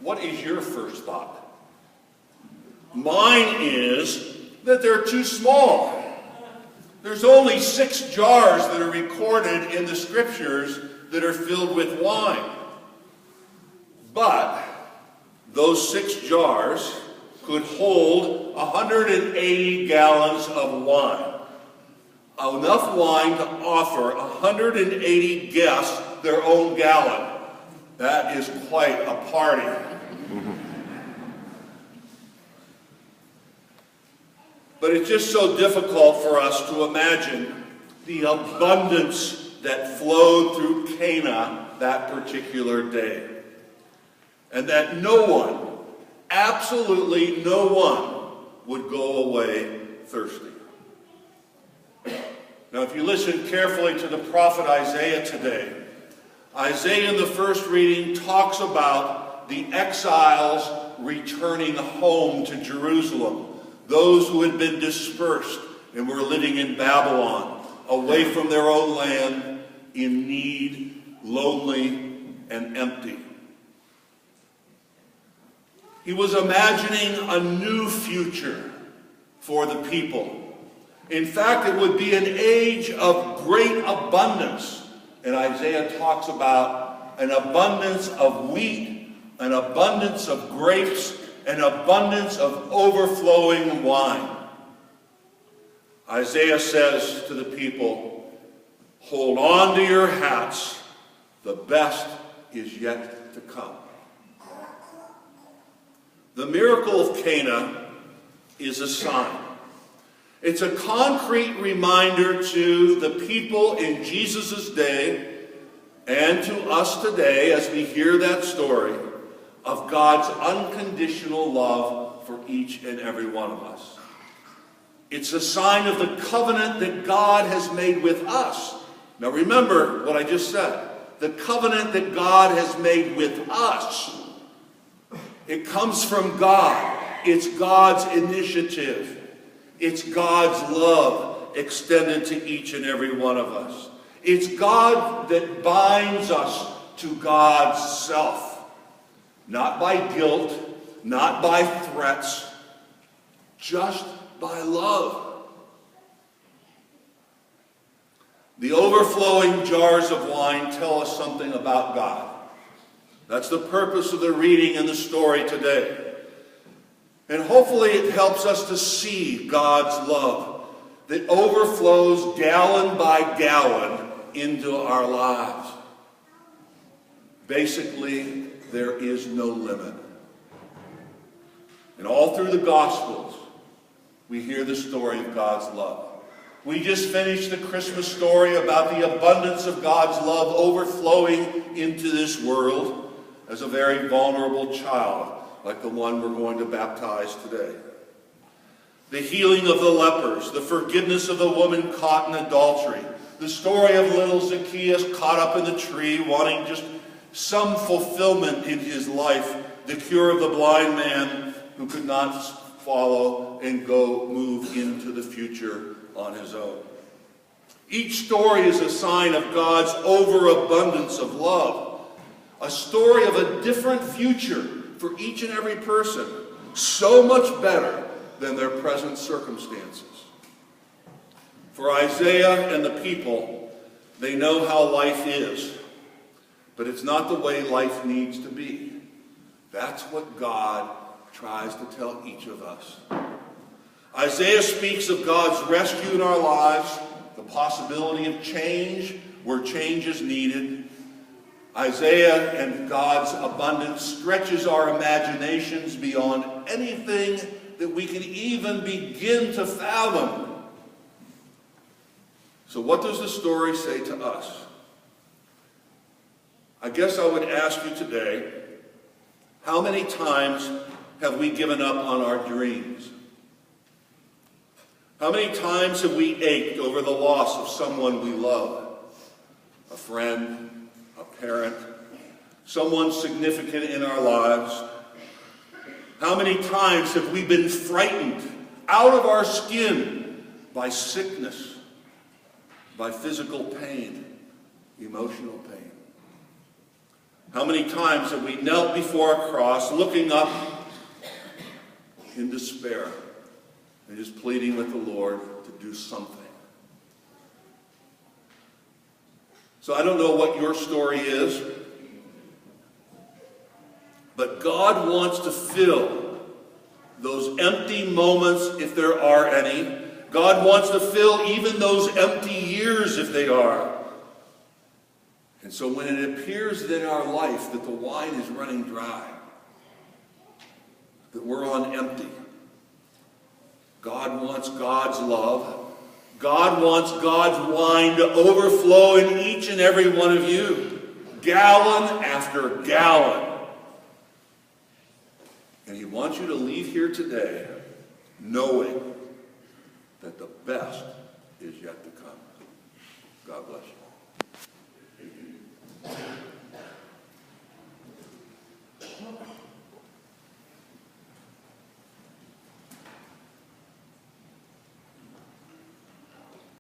What is your first thought? Mine is that they're too small. There's only 6 jars that are recorded in the scriptures that are filled with wine. But those 6 jars could hold 180 gallons of wine. Enough wine to offer 180 guests their own gallon. That is quite a party. But it's just so difficult for us to imagine the abundance that flowed through Cana that particular day. And that no one, absolutely no one, would go away thirsty. Now, if you listen carefully to the prophet Isaiah today, Isaiah in the first reading talks about the exiles returning home to Jerusalem. Those who had been dispersed and were living in Babylon, away from their own land, in need, lonely, and empty. He was imagining a new future for the people. In fact, it would be an age of great abundance. And Isaiah talks about an abundance of wheat, an abundance of grapes, an abundance of overflowing wine. Isaiah says to the people, hold on to your hats, the best is yet to come. The miracle of Cana is a sign. It's a concrete reminder to the people in Jesus' day and to us today as we hear that story of God's unconditional love for each and every one of us. It's a sign of the covenant that God has made with us. Now remember what I just said. The covenant that God has made with us. It comes from God. It's God's initiative. It's God's love extended to each and every one of us. It's God that binds us to God's self. Not by guilt, not by threats, just by love. The overflowing jars of wine tell us something about God. That's the purpose of the reading and the story today. And hopefully it helps us to see God's love that overflows gallon by gallon into our lives. Basically, there is no limit. And all through the Gospels, we hear the story of God's love. We just finished the Christmas story about the abundance of God's love overflowing into this world as a very vulnerable child, like the one we're going to baptize today. The healing of the lepers, the forgiveness of the woman caught in adultery, the story of little Zacchaeus caught up in the tree wanting just some fulfillment in his life, the cure of the blind man who could not follow and go move into the future on his own. Each story is a sign of God's overabundance of love, a story of a different future for each and every person, so much better than their present circumstances. For Isaiah and the people, they know how life is, but it's not the way life needs to be. That's what God tries to tell each of us. Isaiah speaks of God's rescue in our lives, the possibility of change where change is needed. Isaiah and God's abundance stretches our imaginations beyond anything that we can even begin to fathom. So what does the story say to us? I guess I would ask you today, how many times have we given up on our dreams? How many times have we ached over the loss of someone we love? A friend, a parent, someone significant in our lives? How many times have we been frightened out of our skin by sickness, by physical pain, emotional pain? How many times have we knelt before a cross, looking up in despair, and just pleading with the Lord to do something? So I don't know what your story is, but God wants to fill those empty moments, if there are any. God wants to fill even those empty years, if they are. And so when it appears in our life that the wine is running dry, that we're on empty, God wants God's love. God wants God's wine to overflow in each and every one of you, gallon after gallon. And he wants you to leave here today knowing that the best is yet to come. God bless you.